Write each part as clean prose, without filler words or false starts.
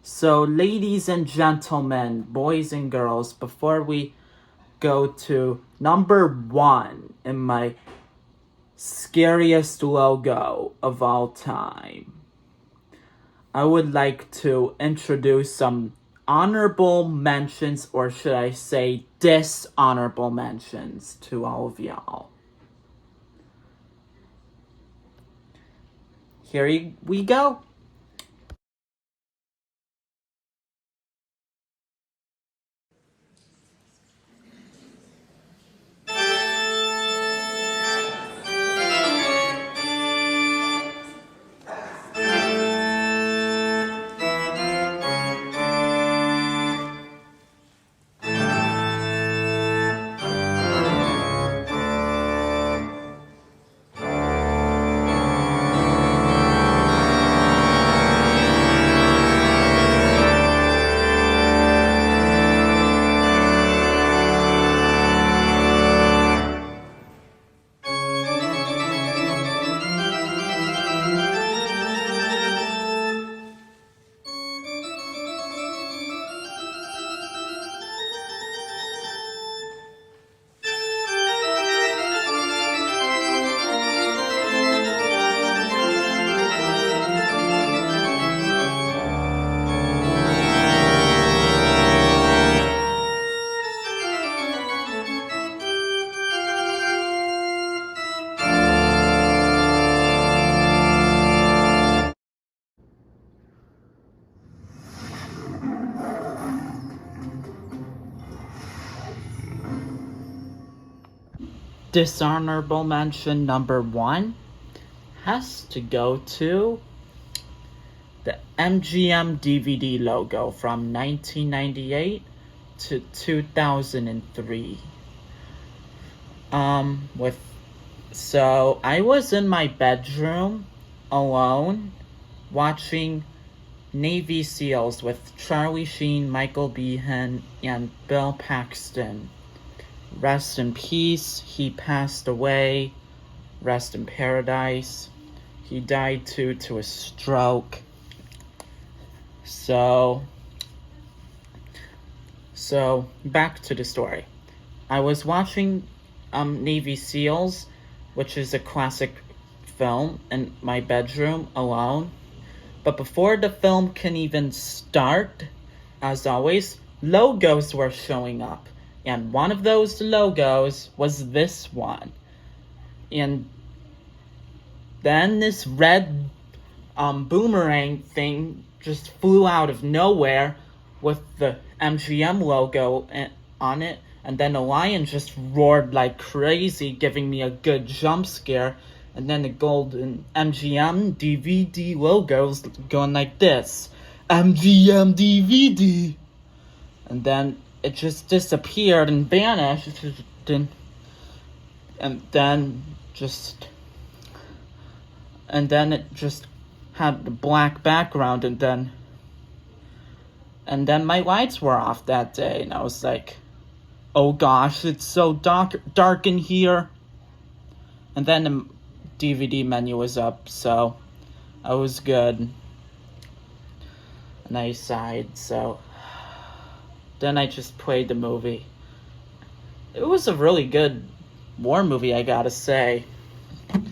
So, ladies and gentlemen, boys and girls, before we go to number 1 in my scariest logo of all time, I would like to introduce some honorable mentions, or should I say dishonorable mentions, to all of y'all. Here we go. Dishonorable mention number 1 has to go to the MGM DVD logo from 1998 to 2003. So I was in my bedroom alone watching Navy SEALs with Charlie Sheen, Michael Behan, and Bill Paxton. Rest in peace, he passed away. Rest in paradise. He died due to a stroke. So back to the story. I was watching Navy SEALs, which is a classic film, in my bedroom alone. But before the film can even start, as always, logos were showing up. And one of those logos was this one. And then this red boomerang thing just flew out of nowhere with the MGM logo on it. And then the lion just roared like crazy, giving me a good jump scare. And then the golden MGM DVD logo's going like this. MGM DVD. And then it just disappeared and vanished. And then it just had the black background, and then my lights were off that day, and I was like, oh gosh, it's so dark in here. And then the DVD menu was up, so I was good. And I sighed, so then I just played the movie. It was a really good war movie, I gotta say. And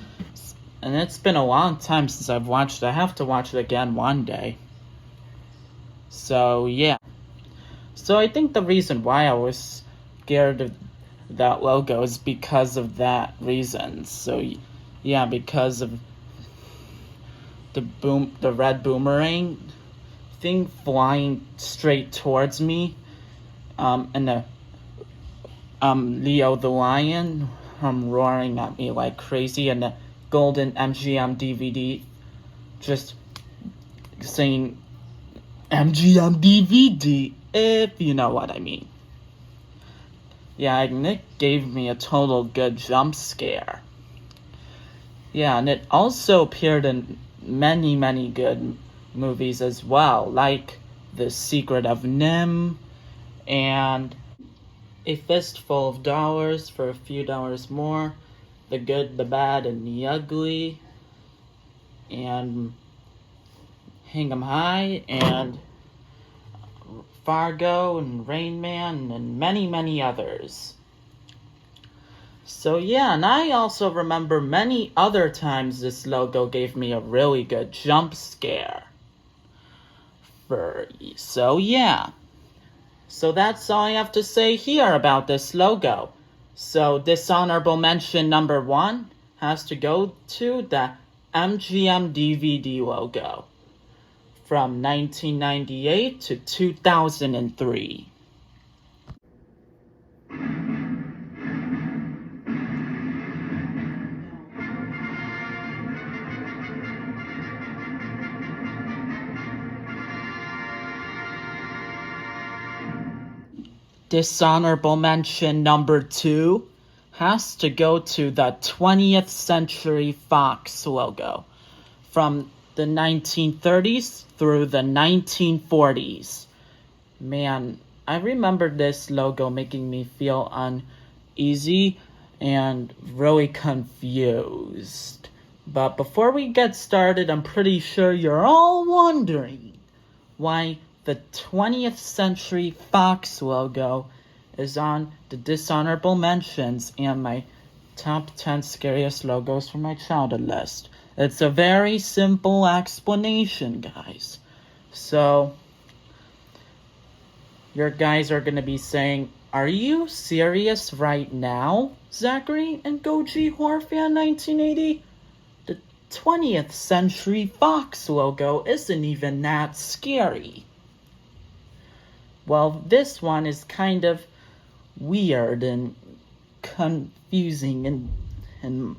it's been a long time since I've watched it. I have to watch it again one day. So, yeah. So I think the reason why I was scared of that logo is because of that reason. So, yeah, because of the red boomerang thing flying straight towards me. And the Leo the lion roaring at me like crazy, and the golden MGM DVD just saying MGM DVD, if you know what I mean. Yeah, and it gave me a total good jump scare. Yeah, and it also appeared in many, many good movies as well, like The Secret of Nim and A Fistful of Dollars for a Few Dollars More, The Good, the Bad, and the Ugly, and Hang 'em High, and Fargo and Rain Man and many, many others. So yeah, and I also remember many other times this logo gave me a really good jump scare. So yeah. So that's all I have to say here about this logo. So dishonorable mention number 1 has to go to the MGM DVD logo from 1998 to 2003. Dishonorable mention number 2 has to go to the 20th Century Fox logo from the 1930s through the 1940s. Man, I remember this logo making me feel uneasy and really confused. But before we get started, I'm pretty sure you're all wondering why the 20th Century Fox logo is on the dishonorable mentions and my top 10 scariest logos from my childhood list. It's a very simple explanation, guys. So, your guys are going to be saying, are you serious right now, Zachary and Goji Horror Fan 1980? The 20th Century Fox logo isn't even that scary. Well, this one is kind of weird and confusing and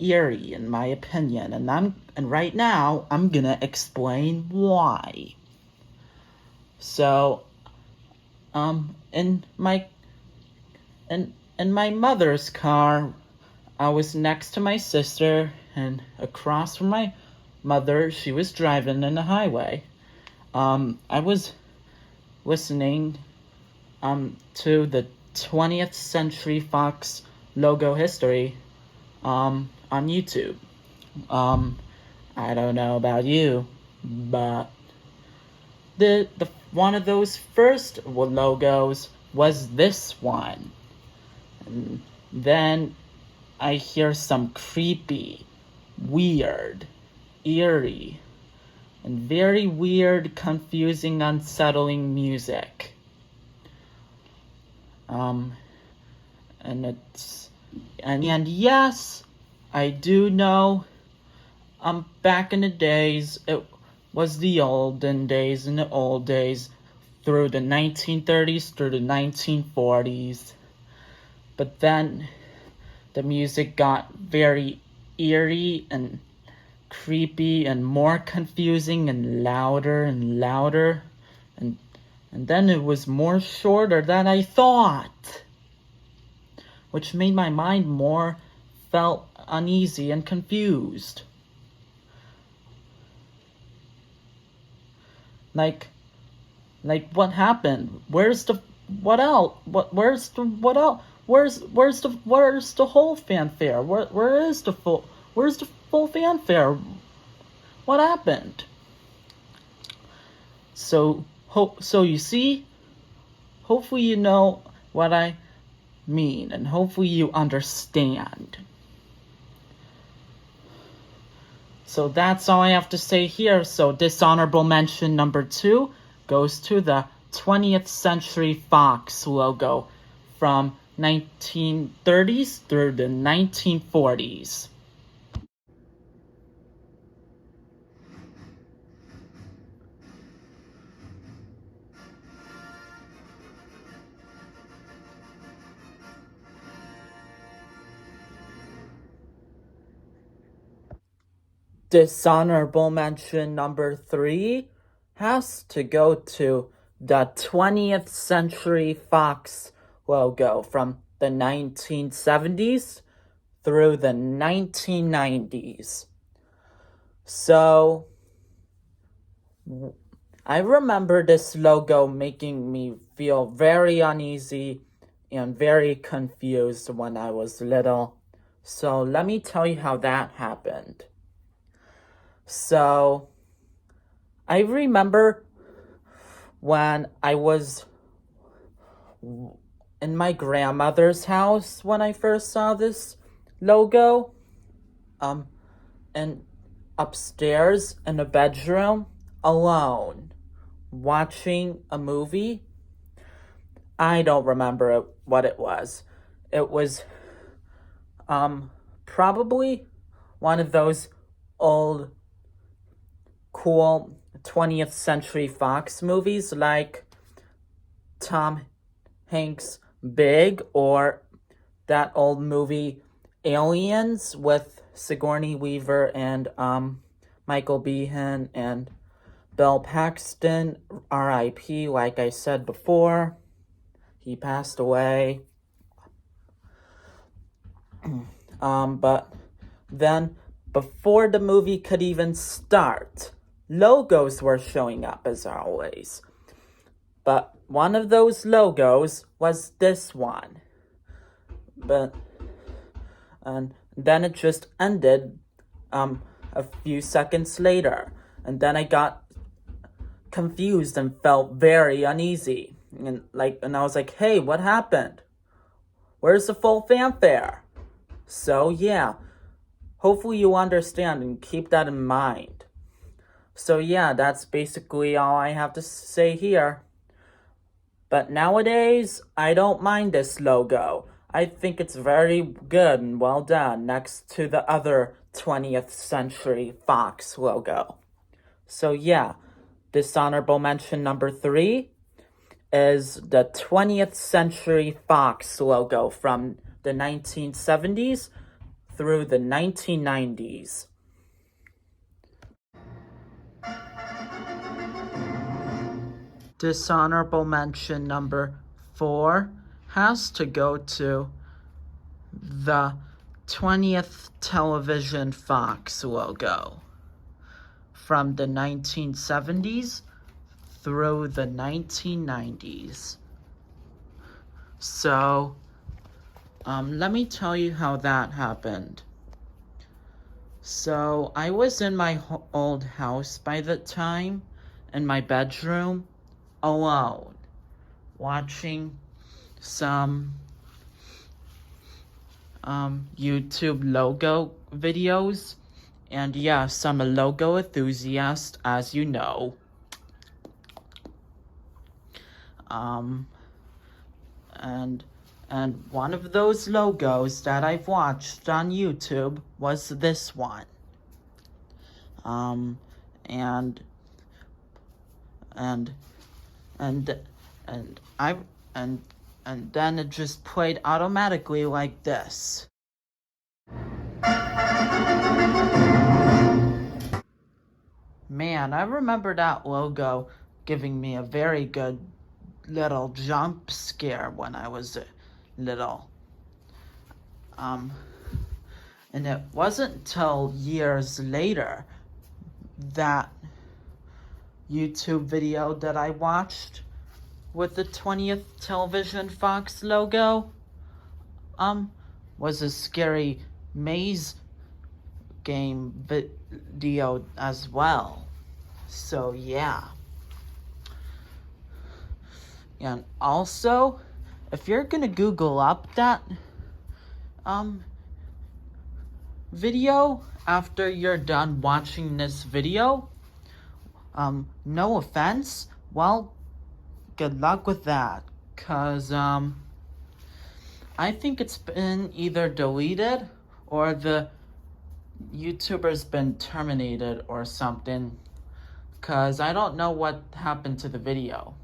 eerie in my opinion, and right now I'm gonna explain why. So, in my mother's car, I was next to my sister, and across from my mother, she was driving in the highway. I was listening to the 20th Century Fox logo history on YouTube. I don't know about you, but the one of those first logos was this one. And then I hear some creepy, weird, eerie, and very weird, confusing, unsettling music. And yes, I do know, back in the days, it was the olden days, in the old days, through the 1930s, through the 1940s. But then the music got very eerie and creepy and more confusing and louder, and then it was more shorter than I thought, which made my mind more felt uneasy and confused. Like what happened? Where's the what else? Where's the whole fanfare? Where's the full fanfare? What happened? So you see, hopefully you know what I mean, and hopefully you understand. So that's all I have to say here. So dishonorable mention number 2 goes to the 20th Century Fox logo from 1930s through the 1940s. Dishonorable mention number 3 has to go to the 20th Century Fox logo from the 1970s through the 1990s. So, I remember this logo making me feel very uneasy and very confused when I was little. So, let me tell you how that happened. So, I remember when I was in my grandmother's house when I first saw this logo. And upstairs in a bedroom, alone, watching a movie. I don't remember what it was. It was probably one of those old cool 20th Century Fox movies like Tom Hanks' Big, or that old movie Aliens with Sigourney Weaver and Michael Behan and Bill Paxton, R.I.P. Like I said before, he passed away. But then, before the movie could even start, logos were showing up as always. But one of those logos was this one. And then it just ended a few seconds later. And then I got confused and felt very uneasy. And I was like, hey, what happened? Where's the full fanfare? So yeah, hopefully you understand and keep that in mind. So yeah, that's basically all I have to say here. But nowadays, I don't mind this logo. I think it's very good and well done next to the other 20th Century Fox logo. So yeah, dishonorable mention number 3 is the 20th Century Fox logo from the 1970s through the 1990s. Dishonorable mention number 4 has to go to the 20th Television Fox logo from the 1970s through the 1990s. So, let me tell you how that happened. So, I was in my old house by the time, in my bedroom, alone, watching some YouTube logo videos, and yeah, some logo enthusiast, as you know. And one of those logos that I've watched on YouTube was this one. And then it just played automatically like this. Man, I remember that logo giving me a very good little jump scare when I was little. And it wasn't till years later that YouTube video that I watched with the 20th Television Fox logo was a scary maze game video as well. So yeah. And also, if you're gonna Google up that video after you're done watching this video, no offense, well, good luck with that, cause I think it's been either deleted or the YouTuber's been terminated or something, cause I don't know what happened to the video,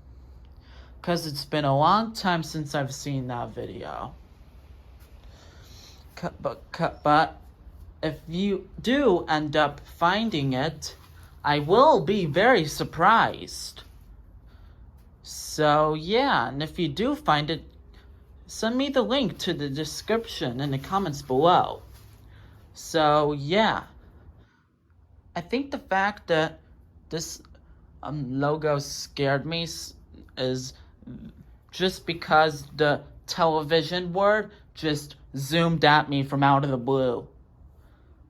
cause it's been a long time since I've seen that video. But if you do end up finding it, I will be very surprised. So yeah, and if you do find it, send me the link to the description in the comments below. So yeah, I think the fact that this logo scared me is just because the television word just zoomed at me from out of the blue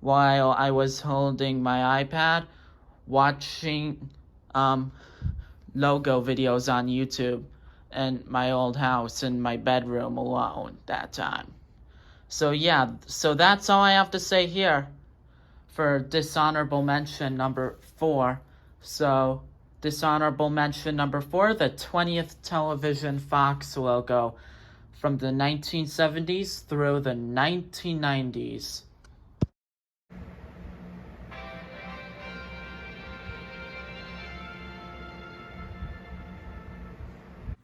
while I was holding my iPad watching logo videos on YouTube in my old house in my bedroom alone that time. So yeah, so that's all I have to say here for dishonorable mention number 4. So dishonorable mention number 4, the 20th Television Fox logo from the 1970s through the 1990s.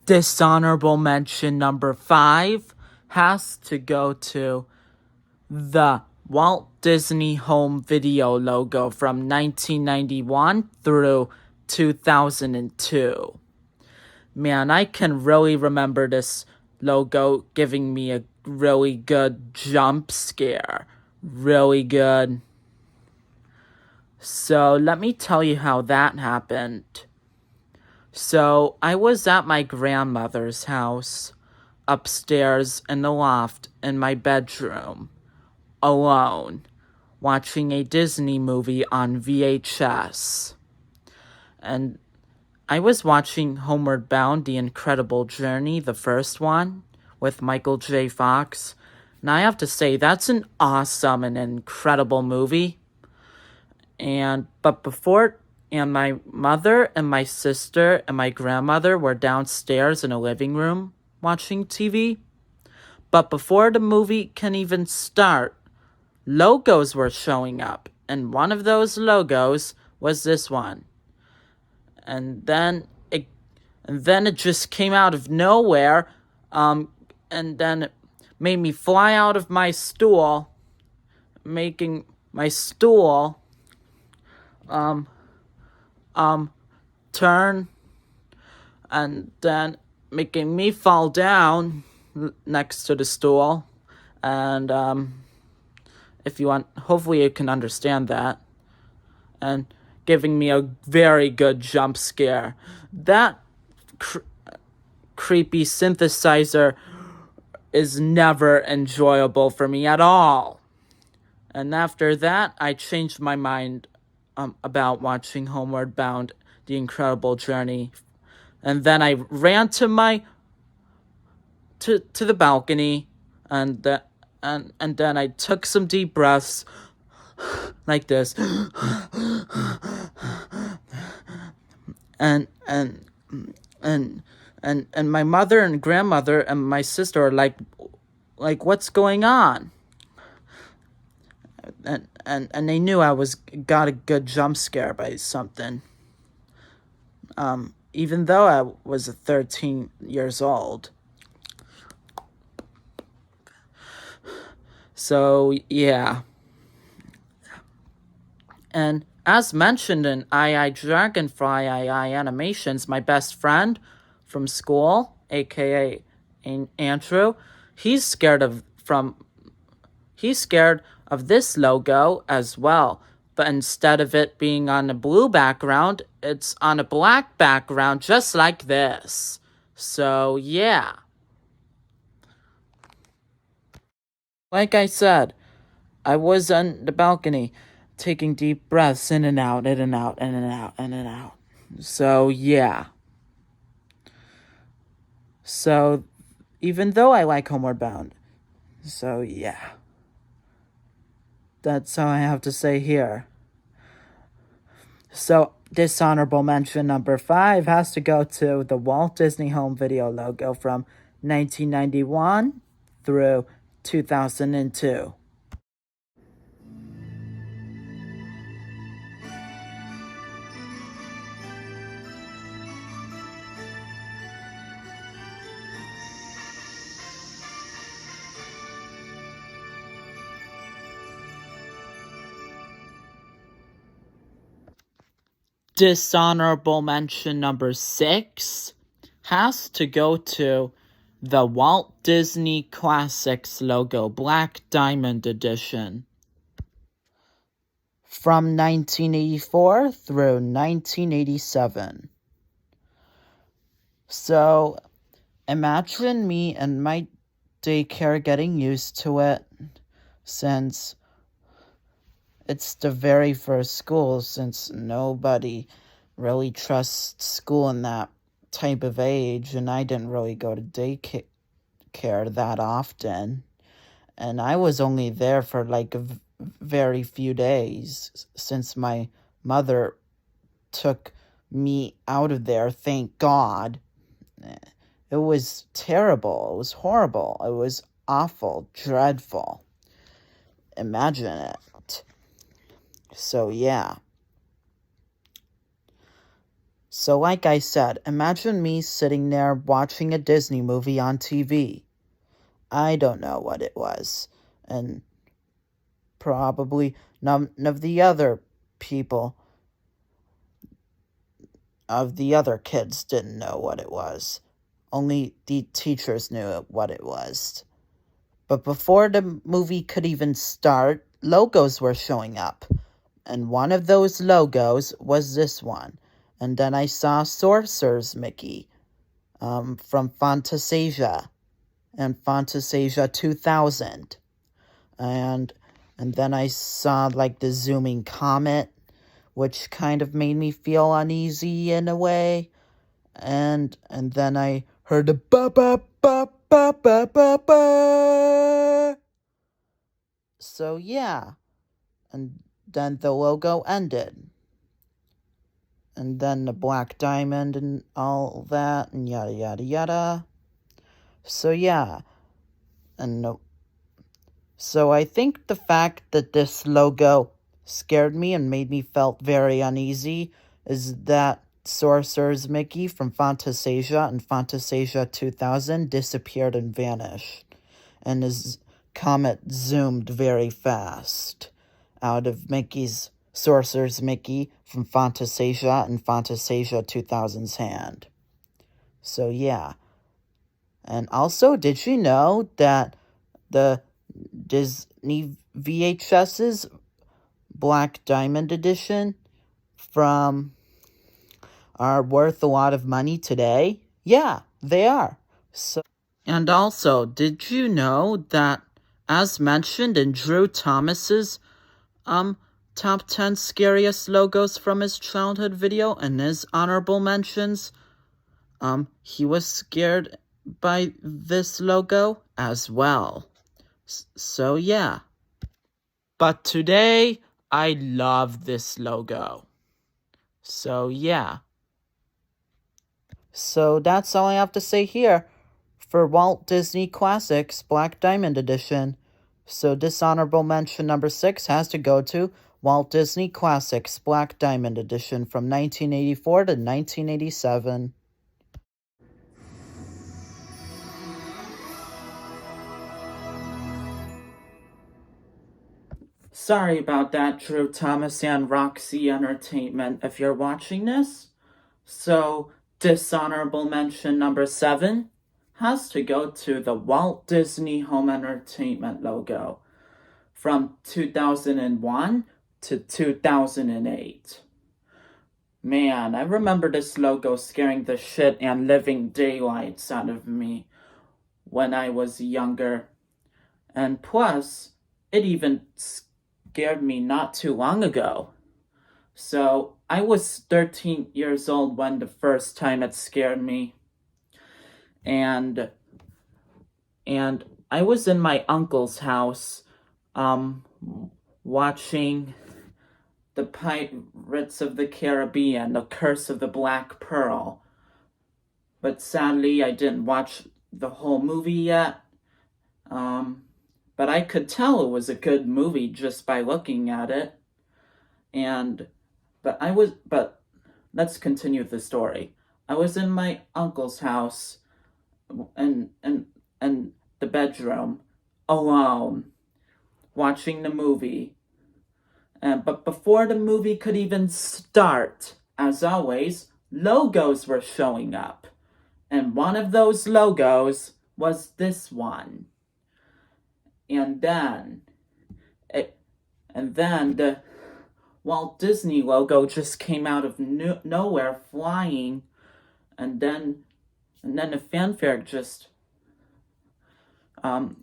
Dishonorable mention number 5 has to go to the Walt Disney Home Video logo from 1991 through 2002. Man, I can really remember this logo giving me a really good jump scare. Really good. So let me tell you how that happened. So I was at my grandmother's house, upstairs in the loft in my bedroom, alone, watching a Disney movie on VHS. And I was watching Homeward Bound, The Incredible Journey, the first one, with Michael J. Fox. And I have to say, that's an awesome and incredible movie. But my mother and my sister and my grandmother were downstairs in a living room watching TV. But before the movie can even start, logos were showing up. And one of those logos was this one. And then it just came out of nowhere, and then it made me fly out of my stool, making my stool turn, and then making me fall down next to the stool. And if you want, hopefully you can understand that. And giving me a very good jump scare. That creepy synthesizer is never enjoyable for me at all. And after that, I changed my mind about watching Homeward Bound, The Incredible Journey. And then I ran to the balcony, and then I took some deep breaths like this. And my mother and grandmother and my sister are like, what's going on? And they knew I got a good jump scare by something. Even though I was 13 years old. So yeah. And as mentioned in II Dragonfly II Animations, my best friend from school, aka Andrew, he's scared of this logo as well. But instead of it being on a blue background, it's on a black background, just like this. So yeah. Like I said, I was on the balcony, taking deep breaths in and out, in and out, in and out, in and out. So, yeah. So, even though I like Homeward Bound, so yeah. That's all I have to say here. So, dishonorable mention number 5 has to go to the Walt Disney Home Video logo from 1991 through 2002. Dishonorable mention number 6 has to go to the Walt Disney Classics logo, Black Diamond Edition. From 1984 through 1987. So, imagine me and my daycare getting used to it, since it's the very first school, since nobody really trust school in that type of age, and I didn't really go to daycare that often. And I was only there for like very few days since my mother took me out of there, thank God. It was terrible. It was horrible. It was awful, dreadful. Imagine it. So, yeah. So, like I said, imagine me sitting there watching a Disney movie on TV. I don't know what it was. And probably none of the other people, of the other kids, didn't know what it was. Only the teachers knew what it was. But before the movie could even start, logos were showing up. And one of those logos was this one. And then I saw Sorcerer's Mickey from Fantasia and Fantasia 2000. And then I saw like the zooming comet, which kind of made me feel uneasy in a way. And then I heard a ba ba ba ba ba ba ba. So yeah, and then the logo ended, and then the black diamond and all that, and yada yada yada. So yeah, and so I think the fact that this logo scared me and made me felt very uneasy is that Sorcerer's Mickey from Fantasia and Fantasia 2000 disappeared and vanished, and his comet zoomed very fast out of Mickey's Sorcerer's Mickey from Fantasia and Fantasia 2000's hand. So yeah. And also, did you know that the Disney VHS's Black Diamond Edition from are worth a lot of money today? Yeah, they are. So, and also, did you know that, as mentioned in Drew Thomas's top 10 scariest logos from his childhood video and his honorable mentions, he was scared by this logo as well. So yeah. But today, I love this logo. So yeah. So that's all I have to say here for Walt Disney Classics Black Diamond Edition. So dishonorable mention number 6 has to go to Walt Disney Classics Black Diamond Edition from 1984 to 1987. Sorry about that, Drew Thomas and Roxy Entertainment, if you're watching this. So, dishonorable mention number 7 has to go to the Walt Disney Home Entertainment logo from 2001 to 2008. Man, I remember this logo scaring the shit and living daylights out of me when I was younger. And plus, it even scared me not too long ago. So, I was 13 years old when the first time it scared me. And I was in my uncle's house, watching the Pirates of the Caribbean, The Curse of the Black Pearl. But sadly, I didn't watch the whole movie yet. But I could tell it was a good movie just by looking at it. But let's continue the story. I was in my uncle's house and the bedroom alone watching the movie. But before the movie could even start, as always, logos were showing up. And one of those logos was this one. And then the Walt Disney logo just came out of nowhere flying, and then the fanfare just the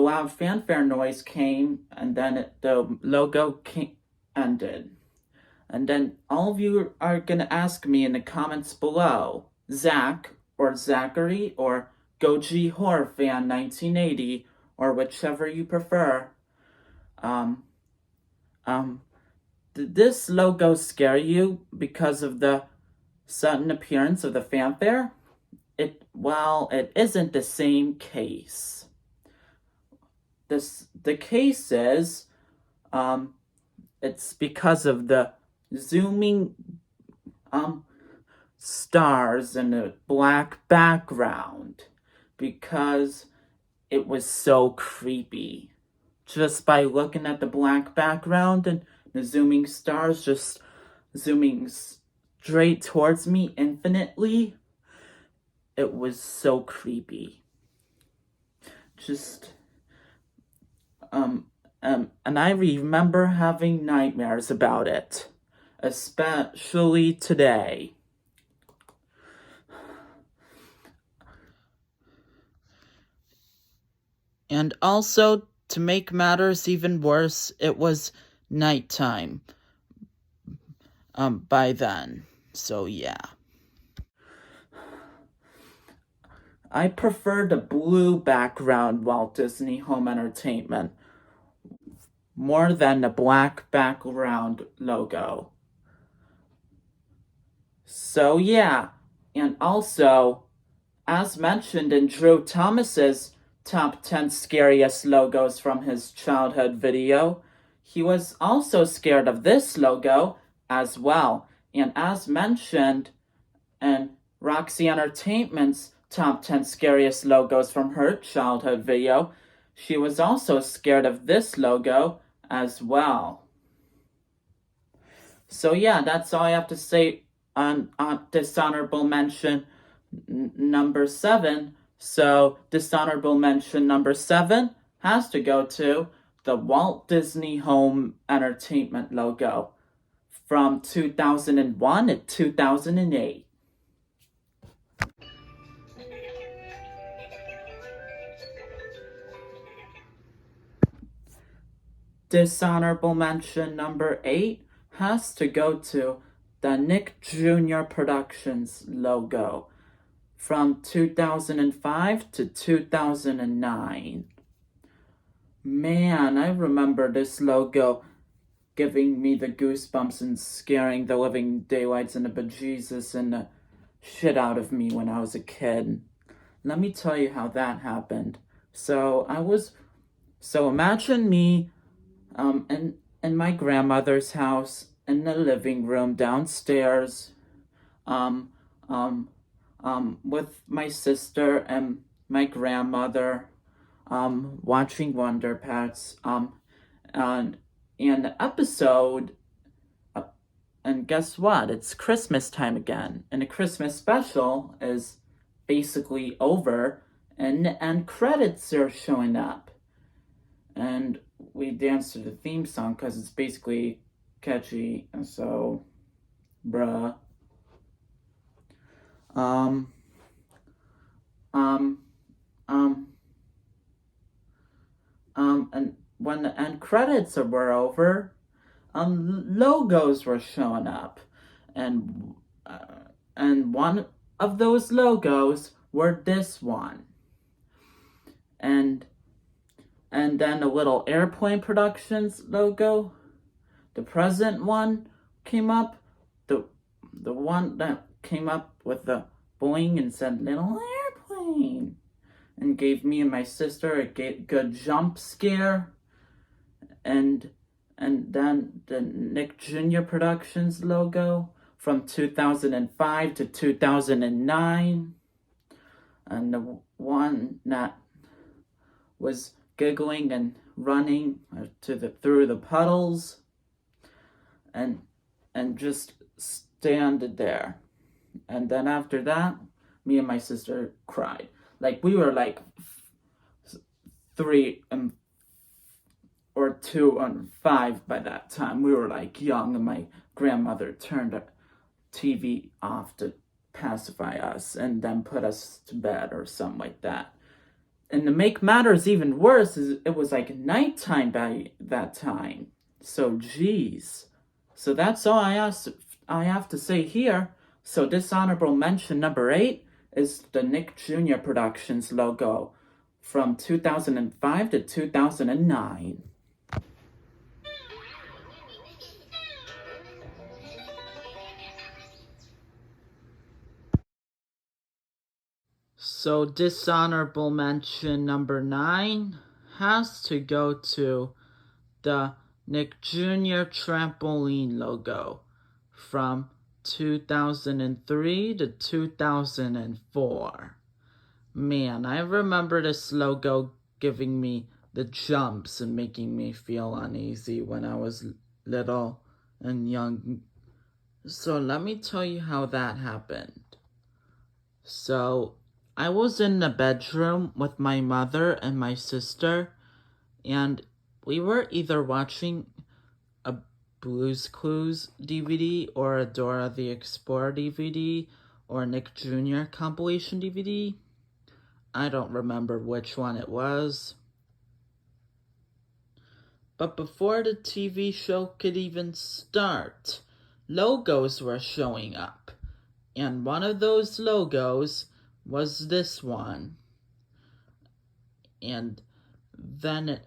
loud fanfare noise came, and then the logo ended. And then all of you are gonna ask me in the comments below, Zach or Zachary or Goji Horror Fan 1980 or whichever you prefer. Um, did this logo scare you because of the sudden appearance of the fanfare? It isn't the same case. The case is, it's because of the zooming, stars and a black background, because it was so creepy. Just by looking at the black background and the zooming stars just zooming straight towards me infinitely, it was so creepy. Just, and I remember having nightmares about it, especially today. And also, to make matters even worse, it was nighttime by then. So yeah. I prefer the blue background Walt Disney Home Entertainment more than the black background logo. So yeah, and also, as mentioned in Drew Thomas's top 10 scariest logos from his childhood video, he was also scared of this logo as well. And as mentioned in Roxy Entertainment's top 10 scariest logos from her childhood video, she was also scared of this logo as well. So yeah, that's all I have to say on dishonorable mention number 7. So dishonorable mention number 7 has to go to the Walt Disney Home Entertainment logo from 2001 to 2008. Dishonorable mention number 8 has to go to the Nick Jr. Productions logo from 2005 to 2009. Man, I remember this logo giving me the goosebumps and scaring the living daylights and the bejesus and the shit out of me when I was a kid. Let me tell you how that happened. So imagine me in my grandmother's house in the living room downstairs, with my sister and my grandmother, watching Wonder Pets, and the episode, and guess what? It's Christmas time again, and the Christmas special is basically over, and the end credits are showing up, and we dance to the theme song because it's basically catchy, and so, bruh. And when the end credits were over, logos were showing up, and one of those logos were this one, and then the little Airplane Productions logo, the present one came up, the one that came up with the boing and said little airplane, and gave me and my sister a good jump scare, and then the Nick Jr. Productions logo from 2005 to 2009, and the one that was giggling and running through the puddles, and just standed there. And then after that, me and my sister cried. Like, we were like 3 or 2 and 5 by that time. We were like young, and my grandmother turned the TV off to pacify us and then put us to bed or something like that. And to make matters even worse, it was like nighttime by that time. So geez. So that's all I have to say here. So dishonorable mention number 8 is the Nick Jr. Productions logo from 2005 to 2009. So dishonorable mention number 9 has to go to the Nick Jr. Trampoline logo from 2003 to 2004. Man, I remember this logo giving me the jumps and making me feel uneasy when I was little and young. So let me tell you how that happened. So I was in the bedroom with my mother and my sister, and we were either watching a Blue's Clues DVD or a Dora the Explorer DVD or a Nick Jr. compilation DVD. I don't remember which one it was. But before the TV show could even start, logos were showing up. And one of those logos was this one. And then it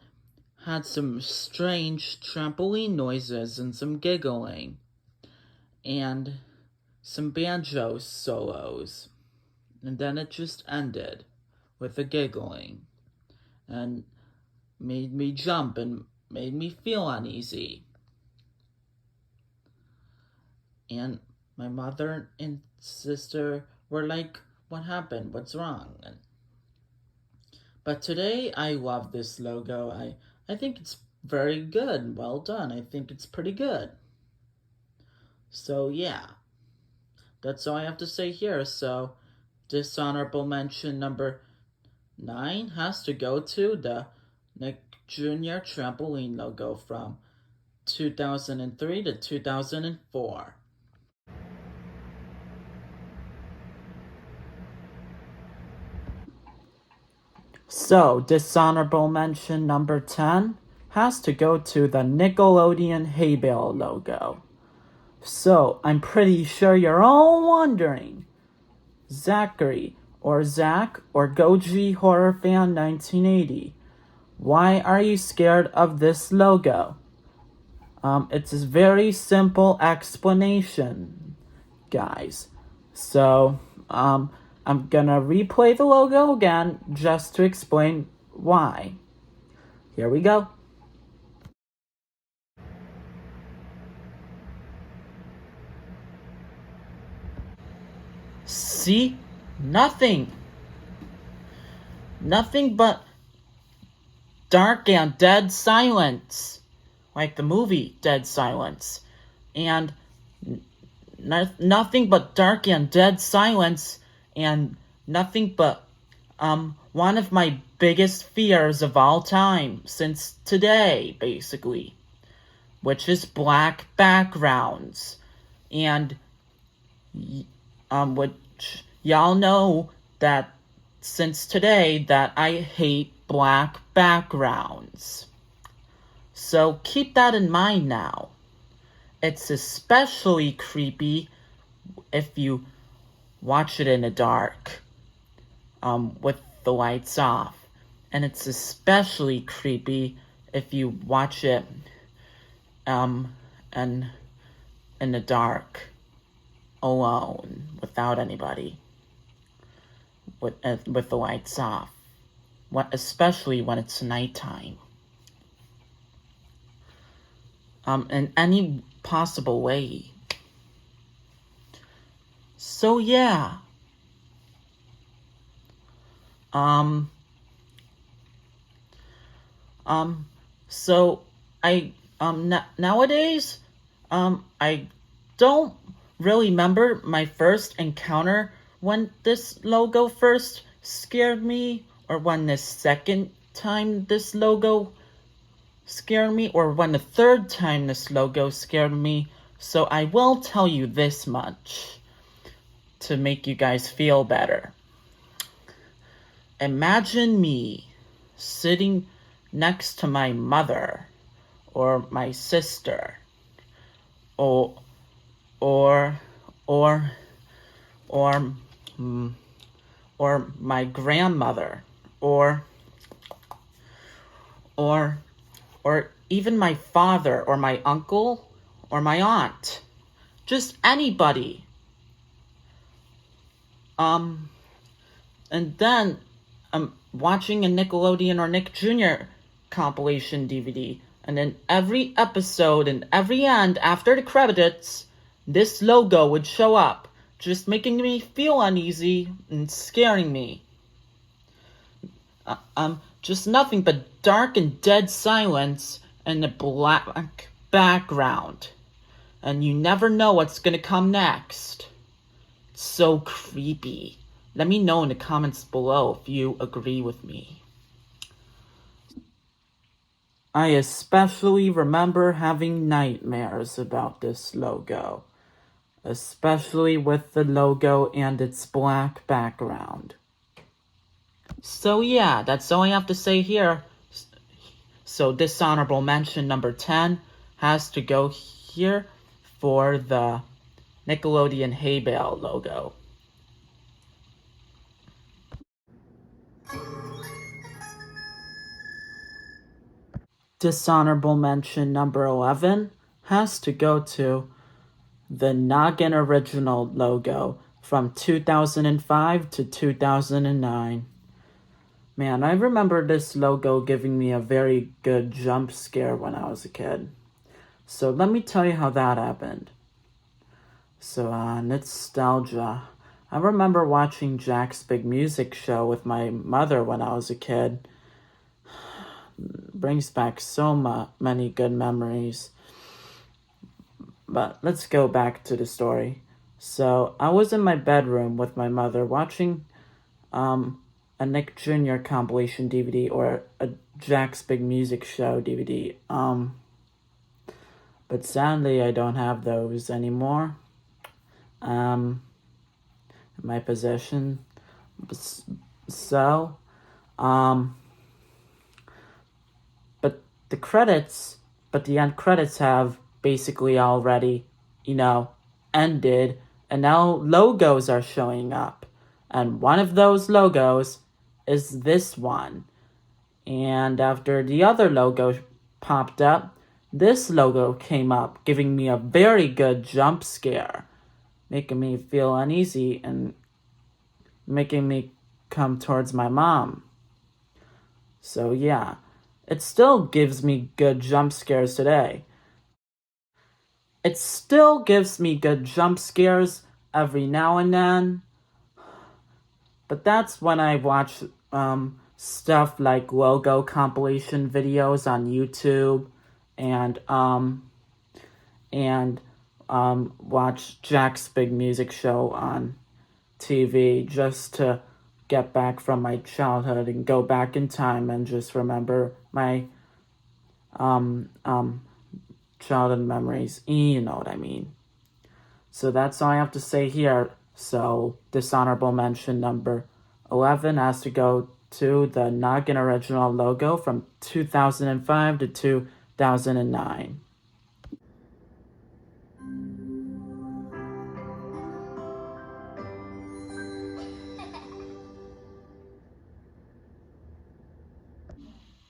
had some strange trampoline noises and some giggling. And some banjo solos. And then it just ended with the giggling. And made me jump and made me feel uneasy. And my mother and sister were like, what happened? What's wrong? But today I love this logo. I think it's very good. Well done. I think it's pretty good. So yeah, that's all I have to say here. So dishonorable mention number 9 has to go to the Nick Jr. Trampoline logo from 2003 to 2004. So, dishonorable mention number 10 has to go to the Nickelodeon Hay Bale logo. So, I'm pretty sure you're all wondering, Zachary or Zach or Goji Horror Fan 1980, why are you scared of this logo? It's a very simple explanation, guys. So, I'm gonna replay the logo again just to explain why. Here we go. See? Nothing. Nothing but dark and dead silence. Like the movie Dead Silence. And nothing but dark and dead silence, and nothing but one of my biggest fears of all time since today, basically, which is black backgrounds. And which y'all know that since today that I hate black backgrounds. So keep that in mind now. It's especially creepy if you watch it in the dark, with the lights off. And it's especially creepy if you watch it, and in the dark, alone, without anybody, with the lights off. Especially when it's nighttime. In any possible way. So yeah. So I nowadays I don't really remember my first encounter when this logo first scared me, or when the second time this logo scared me, or when the third time this logo scared me. So I will tell you this much to make you guys feel better. Imagine me sitting next to my mother or my sister, or or or or mm, or my grandmother, or or or even my father, or my uncle, or my aunt. Just anybody. Um, and then I'm watching a Nickelodeon or Nick Jr. compilation DVD, and in every episode and every end after the credits, this logo would show up, just making me feel uneasy and scaring me. Just nothing but dark and dead silence and a black background. And you never know what's gonna come next. It's so creepy. Let me know in the comments below if you agree with me. I especially remember having nightmares about this logo, especially with the logo and its black background. So yeah, that's all I have to say here. So dishonorable mention number 10 has to go here for the Nickelodeon Hay Bale logo. Dishonorable mention number 11 has to go to the Noggin Original logo from 2005 to 2009. Man, I remember this logo giving me a very good jump scare when I was a kid. So let me tell you how that happened. So, nostalgia. I remember watching Jack's Big Music Show with my mother when I was a kid. Brings back so many good memories. But let's go back to the story. So, I was in my bedroom with my mother watching a Nick Jr. compilation DVD or a Jack's Big Music Show DVD. But sadly, I don't have those anymore. In my possession. So, but the end credits have basically already, ended, and now logos are showing up. And one of those logos is this one. And after the other logo popped up, this logo came up, giving me a very good jump scare, making me feel uneasy and making me come towards my mom. So yeah, it still gives me good jump scares today. It still gives me good jump scares every now and then. But that's when I watch stuff like logo compilation videos on YouTube and watch Jack's Big Music Show on TV just to get back from my childhood and go back in time and just remember my childhood memories. You know what I mean. So that's all I have to say here. So dishonorable mention number 11 has to go to the Noggin Original logo from 2005 to 2009.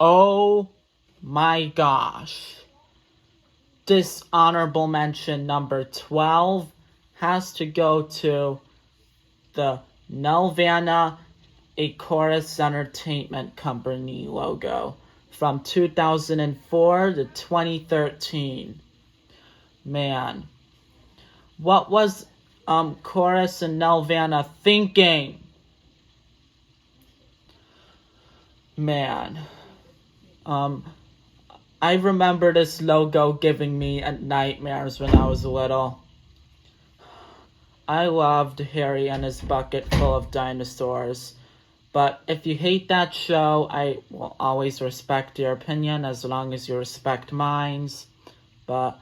Oh my gosh. Dishonorable mention number 12 has to go to the Nelvana A Chorus Entertainment Company logo from 2004 to 2013. Man, what was Chorus and Nelvana thinking? Man, I remember this logo giving me nightmares when I was little. I loved Harry and his bucket full of dinosaurs. But if you hate that show, I will always respect your opinion as long as you respect mine. But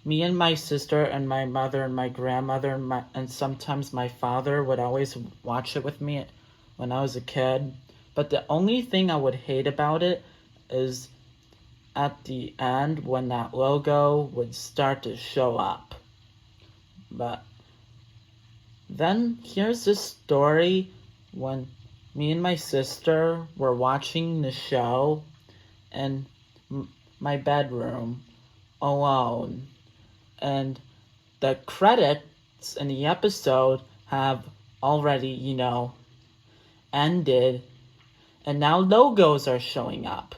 me and my sister and my mother and my grandmother and sometimes my father would always watch it with me when I was a kid. But the only thing I would hate about it is at the end when that logo would start to show up. But then here's the story when me and my sister were watching the show in my bedroom alone. And the credits in the episode have already, ended. And now logos are showing up.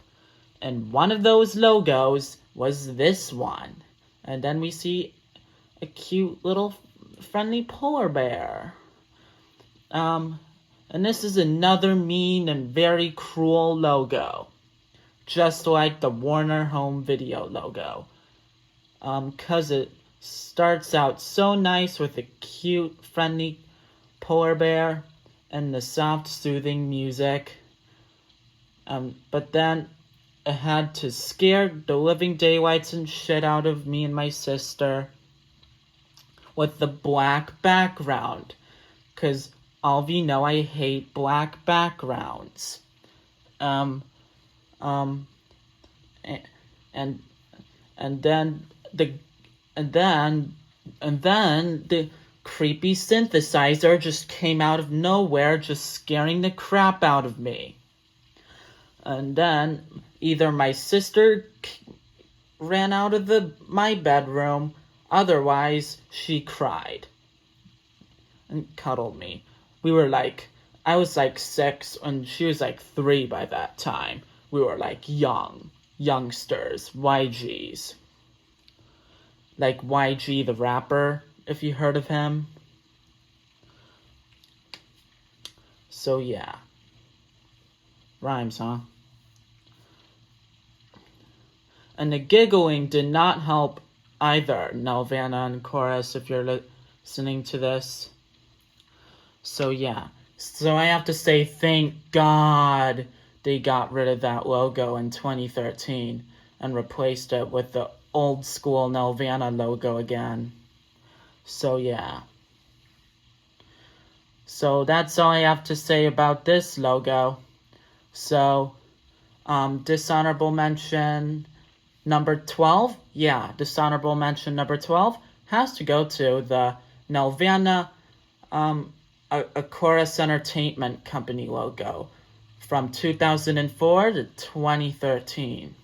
And one of those logos was this one. And then we see a cute little friendly polar bear. And this is another mean and very cruel logo. Just like the Warner Home Video logo. 'Cause it starts out so nice with a cute, friendly polar bear and the soft, soothing music. But then it had to scare the living daylights and shit out of me and my sister with the black background. 'Cause all of you know I hate black backgrounds. And then the creepy synthesizer just came out of nowhere, just scaring the crap out of me. And then either my sister ran out of my bedroom, otherwise she cried and cuddled me. I was 6 and she was 3 by that time. We were youngsters, YGs. Like YG the rapper, if you heard of him. So yeah. Rhymes, huh? And the giggling did not help either, Nelvana and Chorus, if you're listening to this. So yeah. So I have to say thank God they got rid of that logo in 2013 and replaced it with the old school Nelvana logo again. So yeah. So that's all I have to say about this logo. So, dishonorable mention number 12. Yeah, dishonorable mention number 12 has to go to the Nelvana a Chorus Entertainment Company logo from 2004 to 2013.